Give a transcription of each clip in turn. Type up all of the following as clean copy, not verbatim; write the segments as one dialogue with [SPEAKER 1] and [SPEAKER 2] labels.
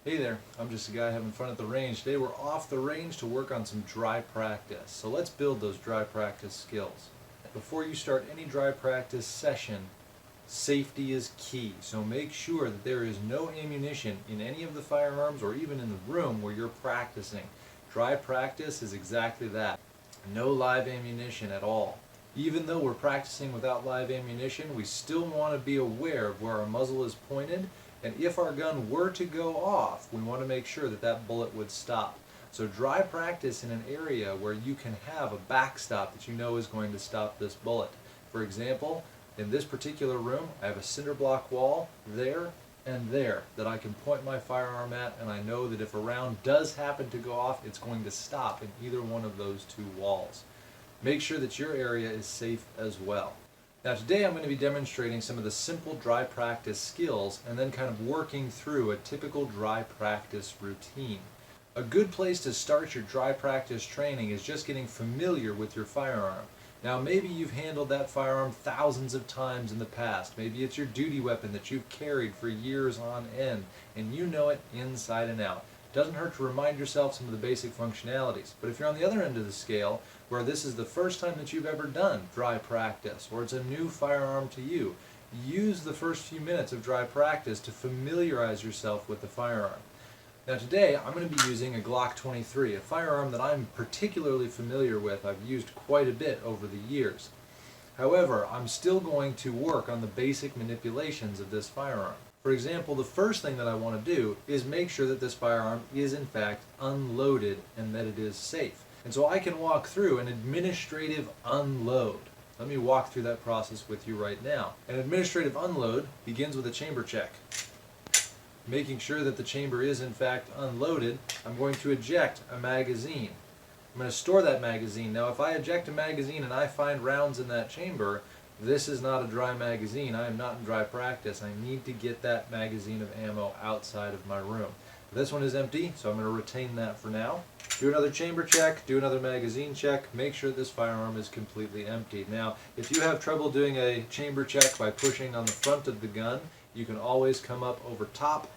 [SPEAKER 1] Hey there, I'm just a guy having fun at the range. Today we're off the range to work on some dry practice. So let's build those dry practice skills. Before you start any dry practice session, safety is key. So make sure that there is no ammunition in any of the firearms or even in the room where you're practicing. Dry practice is exactly that. No live ammunition at all. Even though we're practicing without live ammunition, we still want to be aware of where our muzzle is pointed, and if our gun were to go off, we want to make sure that that bullet would stop. So dry practice in an area where you can have a backstop that you know is going to stop this bullet. For example, in this particular room, I have a cinder block wall there and there that I can point my firearm at, and I know that if a round does happen to go off, it's going to stop in either one of those two walls. Make sure that your area is safe as well. Now today I'm going to be demonstrating some of the simple dry practice skills and then kind of working through a typical dry practice routine. A good place to start your dry practice training is just getting familiar with your firearm. Now maybe you've handled that firearm thousands of times in the past. Maybe it's your duty weapon that you've carried for years on end and you know it inside and out. It doesn't hurt to remind yourself some of the basic functionalities. But if you're on the other end of the scale, where this is the first time that you've ever done dry practice, or it's a new firearm to you, use the first few minutes of dry practice to familiarize yourself with the firearm. Now today I'm going to be using a Glock 23, a firearm that I'm particularly familiar with. I've used quite a bit over the years. However, I'm still going to work on the basic manipulations of this firearm. For example, the first thing that I want to do is make sure that this firearm is in fact unloaded and that it is safe. And so I can walk through an administrative unload. Let me walk through that process with you right now. An administrative unload begins with a chamber check. Making sure that the chamber is in fact unloaded, I'm going to eject a magazine. I'm going to store that magazine. Now if I eject a magazine and I find rounds in that chamber, this is not a dry magazine. I am not in dry practice. I need to get that magazine of ammo outside of my room. This one is empty, so I'm going to retain that for now. Do another chamber check, do another magazine check, make sure this firearm is completely empty. Now, if you have trouble doing a chamber check by pushing on the front of the gun, you can always come up over top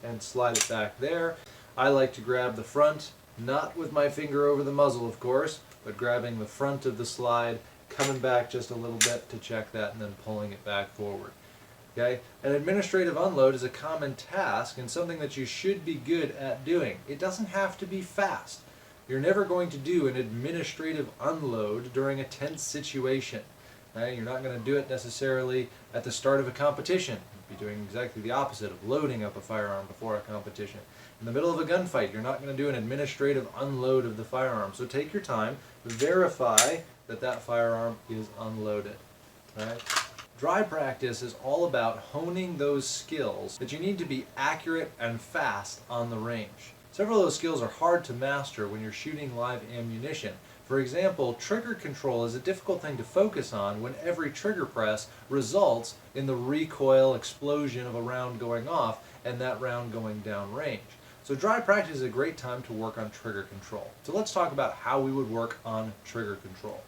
[SPEAKER 1] and slide it back there. I like to grab the front, not with my finger over the muzzle of course, but grabbing the front of the slide, coming back just a little bit to check that and then pulling it back forward. Okay? An administrative unload is a common task and something that you should be good at doing. It doesn't have to be fast. You're never going to do an administrative unload during a tense situation. Okay? You're not going to do it necessarily at the start of a competition. You'd be doing exactly the opposite of loading up a firearm before a competition. In the middle of a gunfight, you're not going to do an administrative unload of the firearm. So take your time, verify that that firearm is unloaded. All right? Dry practice is all about honing those skills that you need to be accurate and fast on the range. Several of those skills are hard to master when you're shooting live ammunition. For example, trigger control is a difficult thing to focus on when every trigger press results in the recoil explosion of a round going off and that round going down range. So dry practice is a great time to work on trigger control. So let's talk about how we would work on trigger control.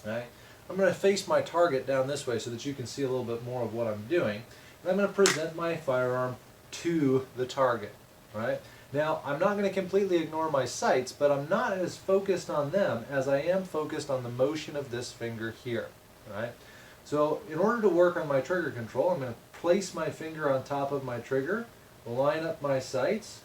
[SPEAKER 1] All right? I'm going to face my target down this way so that you can see a little bit more of what I'm doing. And I'm going to present my firearm to the target. Right? Now, I'm not going to completely ignore my sights, but I'm not as focused on them as I am focused on the motion of this finger here. Right? So in order to work on my trigger control, I'm going to place my finger on top of my trigger, line up my sights,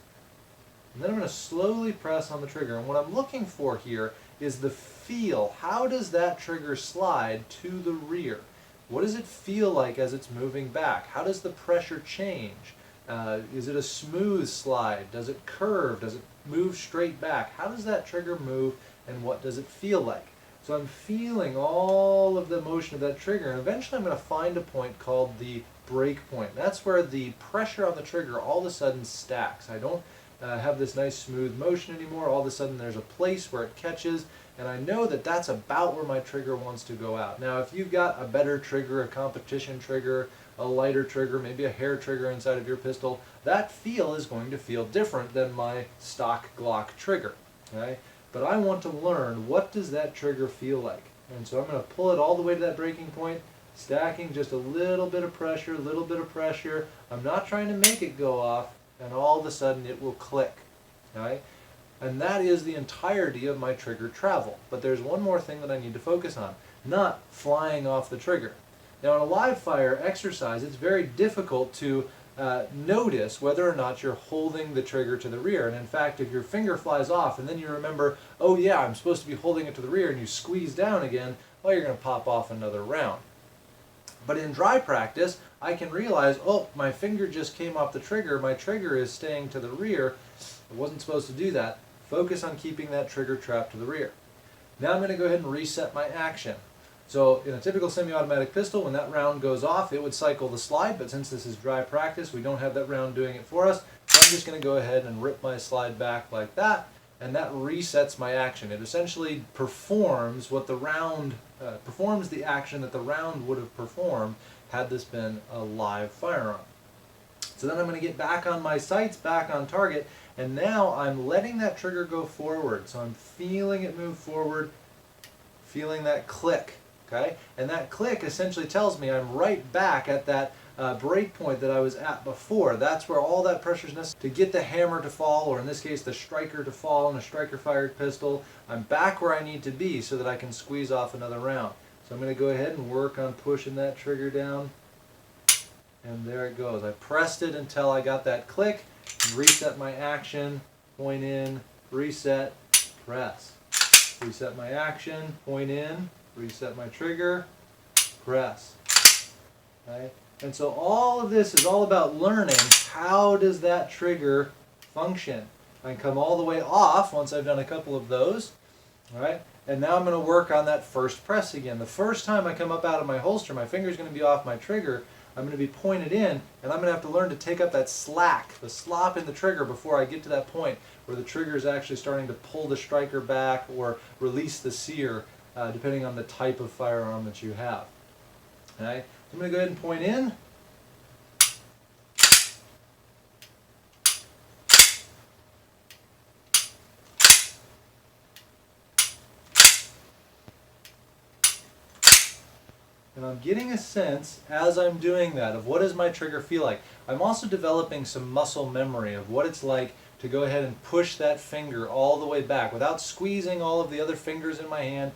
[SPEAKER 1] and then I'm going to slowly press on the trigger. And what I'm looking for here is the feel. How does that trigger slide to the rear? What does it feel like as it's moving back? How does the pressure change? Is it a smooth slide? Does it curve? Does it move straight back? How does that trigger move and what does it feel like? So I'm feeling all of the motion of that trigger, and eventually I'm going to find a point called the break point. That's where the pressure on the trigger all of a sudden stacks. I don't have this nice smooth motion anymore. All of a sudden there's a place where it catches, and I know that that's about where my trigger wants to go out. Now if you've got a better trigger, a competition trigger, a lighter trigger, maybe a hair trigger inside of your pistol, that feel is going to feel different than my stock Glock trigger. Okay? But I want to learn, what does that trigger feel like? And so I'm going to pull it all the way to that breaking point, stacking just a little bit of pressure, I'm not trying to make it go off. and all of a sudden it will click. Right? And that is the entirety of my trigger travel. But there's one more thing that I need to focus on, not flying off the trigger. Now in a live fire exercise, it's very difficult to notice whether or not you're holding the trigger to the rear. And in fact, if your finger flies off and then you remember, oh yeah, I'm supposed to be holding it to the rear, and you squeeze down again, well, you're going to pop off another round. But in dry practice, I can realize, oh, my finger just came off the trigger, my trigger is staying to the rear, I wasn't supposed to do that. Focus on keeping that trigger trapped to the rear. Now I'm going to go ahead and reset my action. So in a typical semi-automatic pistol, when that round goes off, it would cycle the slide, but since this is dry practice, we don't have that round doing it for us. So I'm just going to go ahead and rip my slide back like that, and that resets my action. It essentially performs what the round, performs the action that the round would have performed had this been a live firearm. So then I'm going to get back on my sights, back on target, and now I'm letting that trigger go forward. So I'm feeling it move forward, feeling that click. Okay? And that click essentially tells me I'm right back at that break point that I was at before. That's where all that pressure is necessary to get the hammer to fall, or in this case the striker to fall in a striker fired pistol. I'm back where I need to be so that I can squeeze off another round. So I'm going to go ahead and work on pushing that trigger down. And there it goes. I pressed it until I got that click, reset my action, point in, reset, press. Reset my action, point in, reset my trigger, press. Right? And so all of this is all about learning how does that trigger function. I can come all the way off once I've done a couple of those. All right? And now I'm going to work on that first press again. The first time I come up out of my holster, my finger's going to be off my trigger. I'm going to be pointed in, and I'm going to have to learn to take up that slack, the slop in the trigger before I get to that point where the trigger is actually starting to pull the striker back or release the sear, depending on the type of firearm that you have. All right? I'm going to go ahead and point in. And I'm getting a sense, as I'm doing that, of what does my trigger feel like. I'm also developing some muscle memory of what it's like to go ahead and push that finger all the way back without squeezing all of the other fingers in my hand,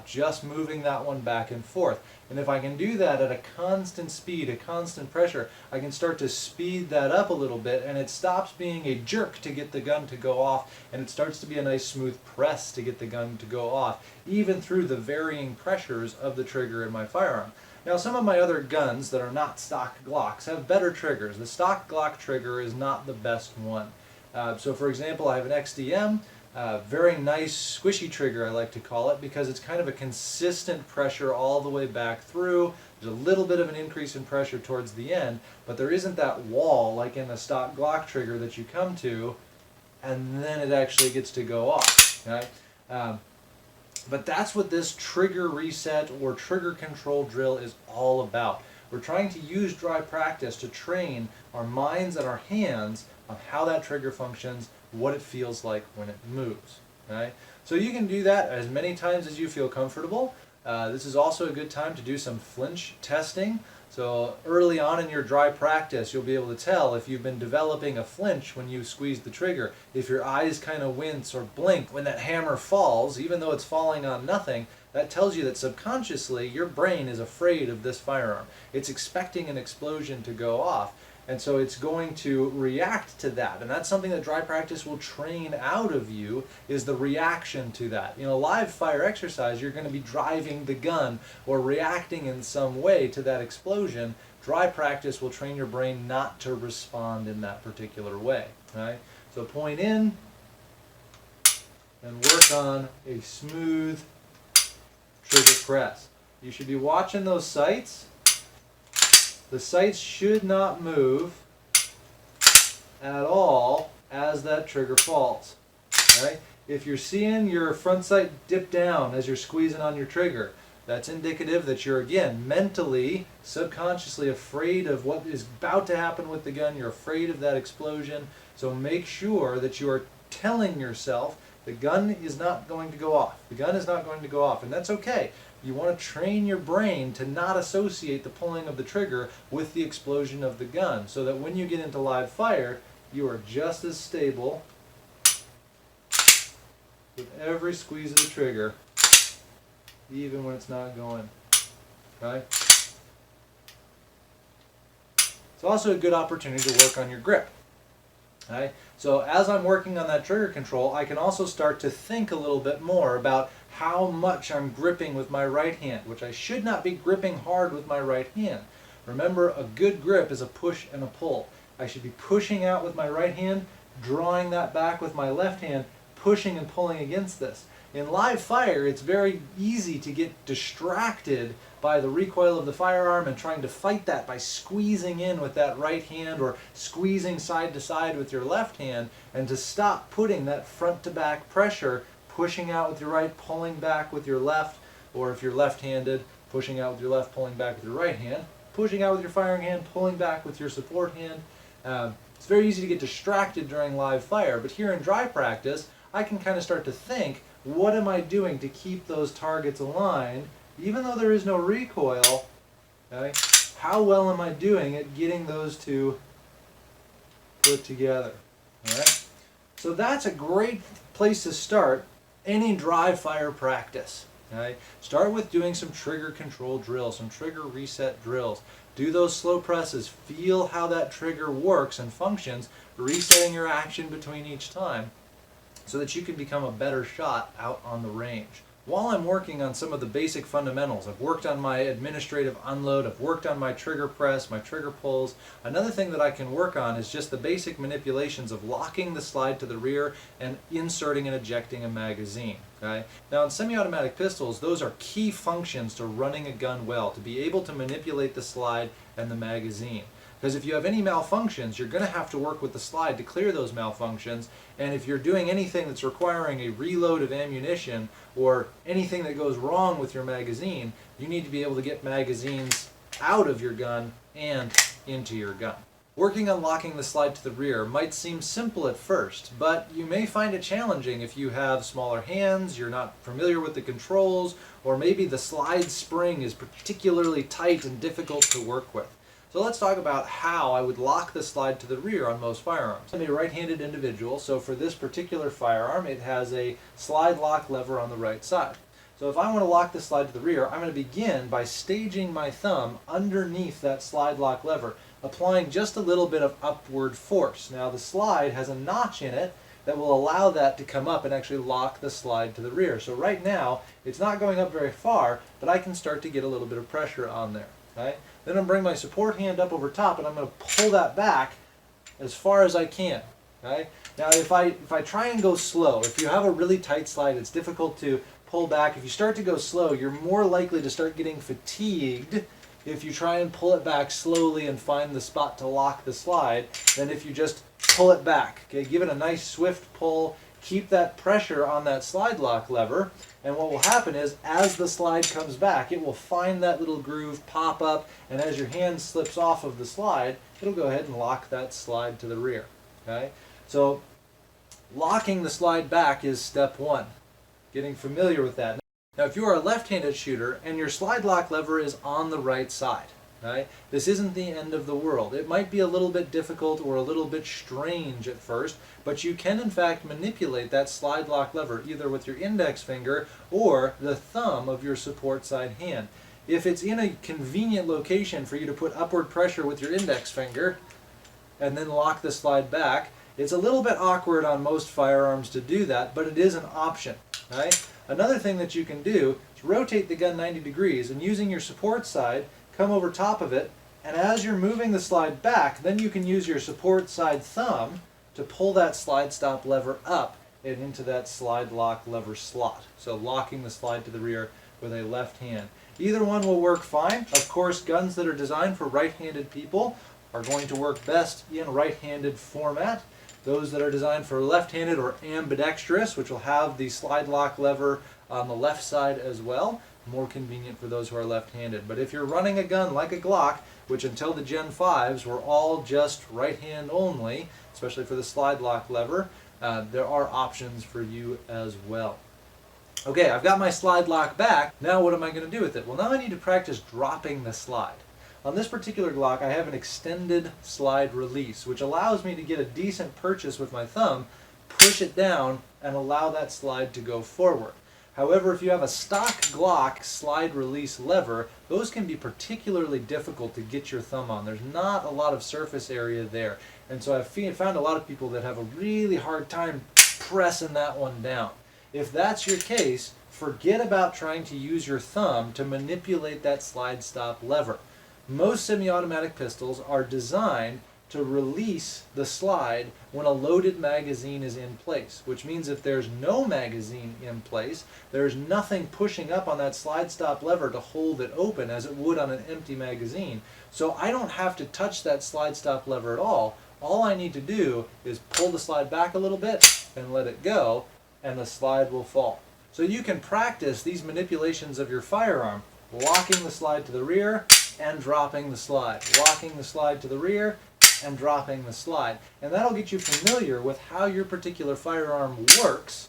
[SPEAKER 1] just moving that one back and forth. And if I can do that at a constant speed, a constant pressure, I can start to speed that up a little bit, and it stops being a jerk to get the gun to go off, and it starts to be a nice smooth press to get the gun to go off, even through the varying pressures of the trigger in my firearm. Now, some of my other guns that are not stock Glocks have better triggers. The stock Glock trigger is not the best one. So for example, I have an XDM, very nice squishy trigger I like to call it, because it's kind of a consistent pressure all the way back through. There's a little bit of an increase in pressure towards the end, but there isn't that wall like in the stock Glock trigger that you come to and then it actually gets to go off. Right? But that's what this trigger reset or trigger control drill is all about. We're trying to use dry practice to train our minds and our hands on how that trigger functions, what it feels like when it moves. Right? So you can do that as many times as you feel comfortable. This is also a good time to do some flinch testing. So early on in your dry practice, you'll be able to tell if you've been developing a flinch when you squeeze the trigger. If your eyes kind of wince or blink when that hammer falls, even though it's falling on nothing, that tells you that subconsciously your brain is afraid of this firearm. It's expecting an explosion to go off. And so it's going to react to that. And that's something that dry practice will train out of you, is the reaction to that. In a live fire exercise, you're going to be driving the gun or reacting in some way to that explosion. Dry practice will train your brain not to respond in that particular way. Right? So point in and work on a smooth trigger press. You should be watching those sights. The sights should not move at all as that trigger falls. Right? If you're seeing your front sight dip down as you're squeezing on your trigger, that's indicative that you're, again, mentally, subconsciously afraid of what is about to happen with the gun. You're afraid of that explosion. So make sure that you are telling yourself the gun is not going to go off. The gun is not going to go off, and that's okay. You want to train your brain to not associate the pulling of the trigger with the explosion of the gun, so that when you get into live fire, you are just as stable with every squeeze of the trigger, even when it's not going. Okay? It's also a good opportunity to work on your grip. Okay? So as I'm working on that trigger control, I can also start to think a little bit more about how much I'm gripping with my right hand, which I should not be gripping hard with my right hand. Remember, a good grip is a push and a pull. I should be pushing out with my right hand, drawing that back with my left hand, pushing and pulling against this. In live fire, it's very easy to get distracted by the recoil of the firearm and trying to fight that by squeezing in with that right hand or squeezing side to side with your left hand, and to stop putting that front to back pressure, pushing out with your right, pulling back with your left, or if you're left-handed, pushing out with your left, pulling back with your right hand, pushing out with your firing hand, pulling back with your support hand. It's very easy to get distracted during live fire, but here in dry practice, I can kind of start to think, what am I doing to keep those targets aligned, even though there is no recoil? Okay? How well am I doing at getting those two put together? All right? So that's a great place to start any dry fire practice. Okay? Start with doing some trigger control drills, some trigger reset drills. Do those slow presses. Feel how that trigger works and functions, resetting your action between each time, so that you can become a better shot out on the range. While I'm working on some of the basic fundamentals, I've worked on my administrative unload, I've worked on my trigger press, my trigger pulls. Another thing that I can work on is just the basic manipulations of locking the slide to the rear and inserting and ejecting a magazine. Okay? Now in semi-automatic pistols, those are key functions to running a gun well, to be able to manipulate the slide and the magazine. Because if you have any malfunctions, you're going to have to work with the slide to clear those malfunctions. And if you're doing anything that's requiring a reload of ammunition or anything that goes wrong with your magazine, you need to be able to get magazines out of your gun and into your gun. Working on locking the slide to the rear might seem simple at first, but you may find it challenging if you have smaller hands, you're not familiar with the controls, or maybe the slide spring is particularly tight and difficult to work with. So let's talk about how I would lock the slide to the rear on most firearms. I'm a right-handed individual, so for this particular firearm, it has a slide lock lever on the right side. So if I want to lock the slide to the rear, I'm going to begin by staging my thumb underneath that slide lock lever, applying just a little bit of upward force. Now the slide has a notch in it that will allow that to come up and actually lock the slide to the rear. So right now, it's not going up very far, but I can start to get a little bit of pressure on there. Okay? Then I'm going to bring my support hand up over top and I'm going to pull that back as far as I can. Okay? Now if I try and go slow, if you have a really tight slide, it's difficult to pull back. If you start to go slow, you're more likely to start getting fatigued if you try and pull it back slowly and find the spot to lock the slide than if you just pull it back. Okay? Give it a nice swift pull. Keep that pressure on that slide lock lever, and what will happen is as the slide comes back, it will find that little groove, pop up, and as your hand slips off of the slide, it'll go ahead and lock that slide to the rear. Okay? So locking the slide back is step one, getting familiar with that. Now if you are a left-handed shooter and your slide lock lever is on the right side, okay, this isn't the end of the world. It might be a little bit difficult or a little bit strange at first, but you can in fact manipulate that slide lock lever either with your index finger or the thumb of your support side hand. If it's in a convenient location for you to put upward pressure with your index finger and then lock the slide back, it's a little bit awkward on most firearms to do that, but it is an option. Okay? Another thing that you can do is rotate the gun 90 degrees and using your support side, come over top of it, and as you're moving the slide back, then you can use your support side thumb to pull that slide stop lever up and into that slide lock lever slot. So locking the slide to the rear with a left hand. Either one will work fine. Of course, guns that are designed for right-handed people are going to work best in right-handed format. Those that are designed for left-handed or ambidextrous, which will have the slide lock lever on the left side as well, more convenient for those who are left-handed. But if you're running a gun like a Glock, which until the Gen 5s were all just right hand only, especially for the slide lock lever, there are options for you as well. Okay, I've got my slide lock back. Now what am I going to do with it? Well, now I need to practice dropping the slide. On this particular Glock, I have an extended slide release, which allows me to get a decent purchase with my thumb, push it down, and allow that slide to go forward. However, if you have a stock Glock slide release lever, those can be particularly difficult to get your thumb on. There's not a lot of surface area there. And so I've found a lot of people that have a really hard time pressing that one down. If that's your case, forget about trying to use your thumb to manipulate that slide stop lever. Most semi-automatic pistols are designed to release the slide when a loaded magazine is in place, which means if there's no magazine in place, there's nothing pushing up on that slide stop lever to hold it open as it would on an empty magazine. So I don't have to touch that slide stop lever at all. All I need to do is pull the slide back a little bit and let it go, and the slide will fall. So you can practice these manipulations of your firearm, locking the slide to the rear and dropping the slide, locking the slide to the rear and dropping the slide. And that'll get you familiar with how your particular firearm works,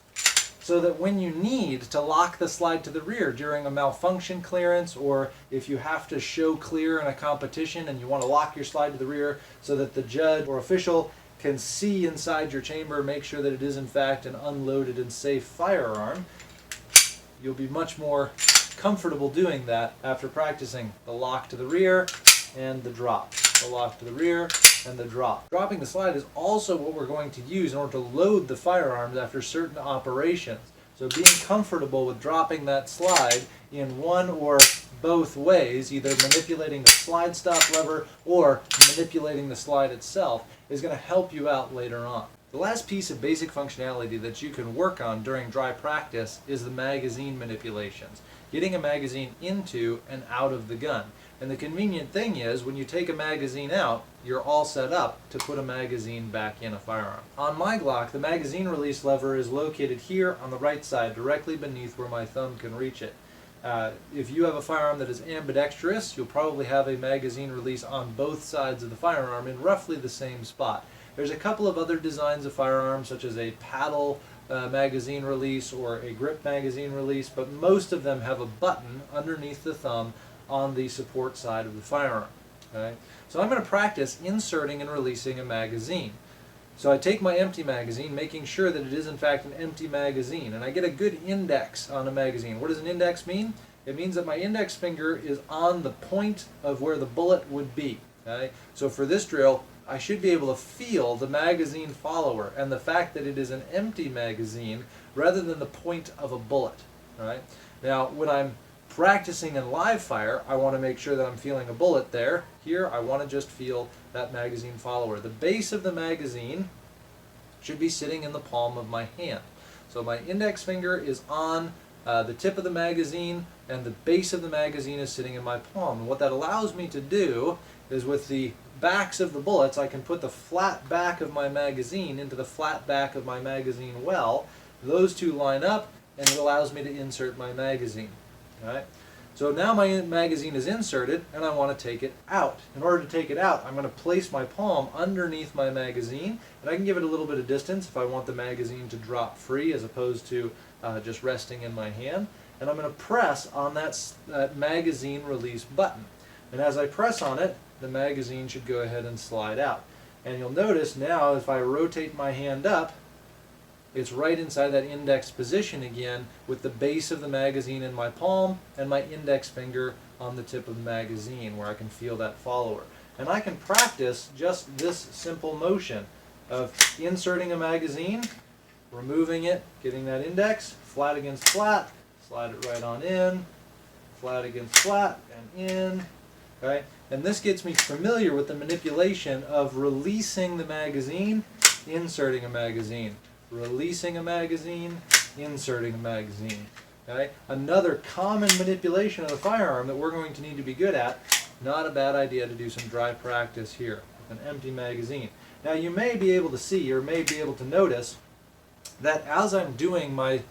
[SPEAKER 1] so that when you need to lock the slide to the rear during a malfunction clearance, or if you have to show clear in a competition and you want to lock your slide to the rear so that the judge or official can see inside your chamber, make sure that it is in fact an unloaded and safe firearm, you'll be much more comfortable doing that after practicing the lock to the rear and the drop. The lock to the rear and the drop. Dropping the slide is also what we're going to use in order to load the firearms after certain operations. So being comfortable with dropping that slide in one or both ways, either manipulating the slide stop lever or manipulating the slide itself, is going to help you out later on. The last piece of basic functionality that you can work on during dry practice is the magazine manipulations. Getting a magazine into and out of the gun. And the convenient thing is, when you take a magazine out, you're all set up to put a magazine back in a firearm. On my Glock, the magazine release lever is located here on the right side, directly beneath where my thumb can reach it. If you have a firearm that is ambidextrous, you'll probably have a magazine release on both sides of the firearm in roughly the same spot. There's a couple of other designs of firearms, such as a paddle magazine release or a grip magazine release, but most of them have a button underneath the thumb on the support side of the firearm. Okay? So I'm going to practice inserting and releasing a magazine. So I take my empty magazine, making sure that it is in fact an empty magazine, and I get a good index on a magazine. What does an index mean? It means that my index finger is on the point of where the bullet would be. Okay? So for this drill, I should be able to feel the magazine follower and the fact that it is an empty magazine rather than the point of a bullet. All right? Now, when I'm practicing in live fire, I want to make sure that I'm feeling a bullet there. Here, I want to just feel that magazine follower. The base of the magazine should be sitting in the palm of my hand. So my index finger is on the tip of the magazine, and the base of the magazine is sitting in my palm. And what that allows me to do is, with the backs of the bullets, I can put the flat back of my magazine into the flat back of my magazine well. Those two line up, and it allows me to insert my magazine. Right? So now my magazine is inserted, and I want to take it out. In order to take it out, I'm going to place my palm underneath my magazine, and I can give it a little bit of distance if I want the magazine to drop free as opposed to just resting in my hand. And I'm going to press on that magazine release button. And as I press on it, the magazine should go ahead and slide out. And you'll notice now, if I rotate my hand up, it's right inside that index position again, with the base of the magazine in my palm and my index finger on the tip of the magazine where I can feel that follower. And I can practice just this simple motion of inserting a magazine, removing it, getting that index, flat against flat, slide it right on in, flat against flat, and in. Okay? And this gets me familiar with the manipulation of releasing the magazine, inserting a magazine. Releasing a magazine, inserting a magazine. Okay? Another common manipulation of the firearm that we're going to need to be good at. Not a bad idea to do some dry practice here with an empty magazine. Now you may be able to see, or may be able to notice, that as I'm doing my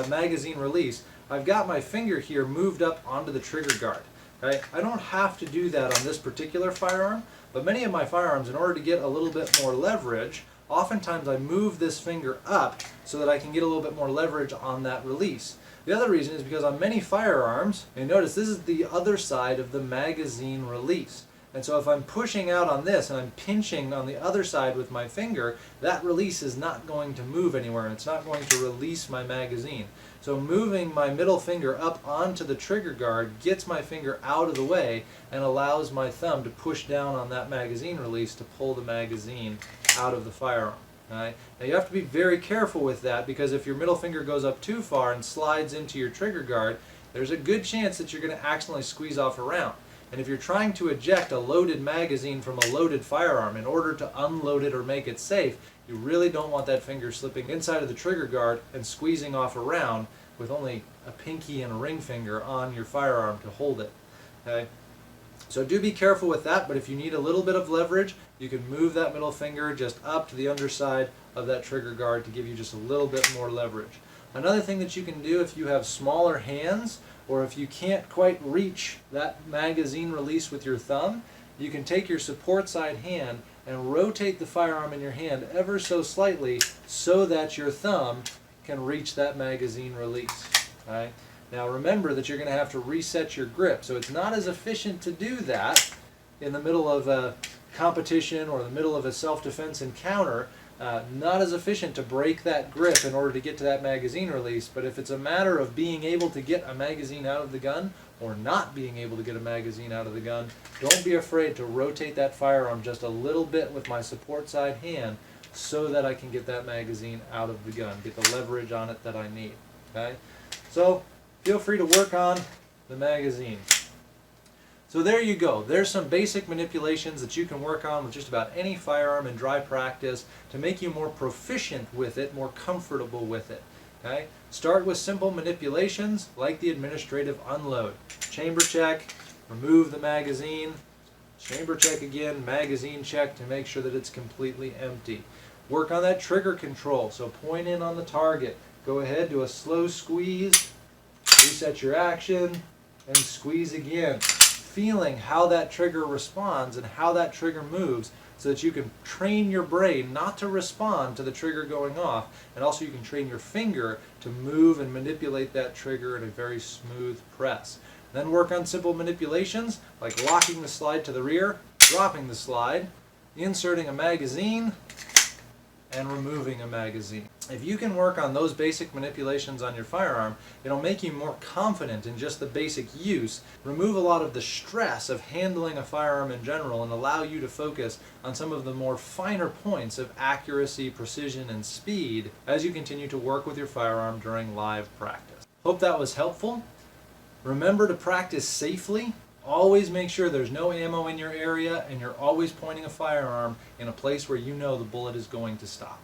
[SPEAKER 1] magazine release, I've got my finger here moved up onto the trigger guard. Okay? I don't have to do that on this particular firearm, but many of my firearms, in order to get a little bit more leverage, oftentimes I move this finger up so that I can get a little bit more leverage on that release. The other reason is because on many firearms, and notice this is the other side of the magazine release. And so if I'm pushing out on this and I'm pinching on the other side with my finger, that release is not going to move anywhere and it's not going to release my magazine. So moving my middle finger up onto the trigger guard gets my finger out of the way and allows my thumb to push down on that magazine release to pull the magazine out of the firearm. Right? Now you have to be very careful with that, because if your middle finger goes up too far and slides into your trigger guard, there's a good chance that you're going to accidentally squeeze off a round. And if you're trying to eject a loaded magazine from a loaded firearm in order to unload it or make it safe, you really don't want that finger slipping inside of the trigger guard and squeezing off a round with only a pinky and a ring finger on your firearm to hold it. Okay? So do be careful with that, but if you need a little bit of leverage, you can move that middle finger just up to the underside of that trigger guard to give you just a little bit more leverage. Another thing that you can do if you have smaller hands, or if you can't quite reach that magazine release with your thumb, you can take your support side hand and rotate the firearm in your hand ever so slightly so that your thumb can reach that magazine release. Right? Now remember that you're going to have to reset your grip, so it's not as efficient to do that in the middle of a competition or the middle of a self-defense encounter. Not as efficient to break that grip in order to get to that magazine release, but if it's a matter of being able to get a magazine out of the gun or not being able to get a magazine out of the gun, don't be afraid to rotate that firearm just a little bit with my support side hand so that I can get that magazine out of the gun, get the leverage on it that I need. Okay? So feel free to work on the magazine. So there you go. There's some basic manipulations that you can work on with just about any firearm in dry practice to make you more proficient with it, more comfortable with it. Okay? Start with simple manipulations like the administrative unload. Chamber check, remove the magazine, chamber check again, magazine check to make sure that it's completely empty. Work on that trigger control, so point in on the target. Go ahead, do a slow squeeze, reset your action, and squeeze again. Feeling how that trigger responds and how that trigger moves so that you can train your brain not to respond to the trigger going off, and also you can train your finger to move and manipulate that trigger in a very smooth press. Then work on simple manipulations like locking the slide to the rear, dropping the slide, inserting a magazine, and removing a magazine. If you can work on those basic manipulations on your firearm, it'll make you more confident in just the basic use, remove a lot of the stress of handling a firearm in general, and allow you to focus on some of the more finer points of accuracy, precision, and speed as you continue to work with your firearm during live practice. Hope that was helpful. Remember to practice safely. Always make sure there's no ammo in your area and you're always pointing a firearm in a place where you know the bullet is going to stop.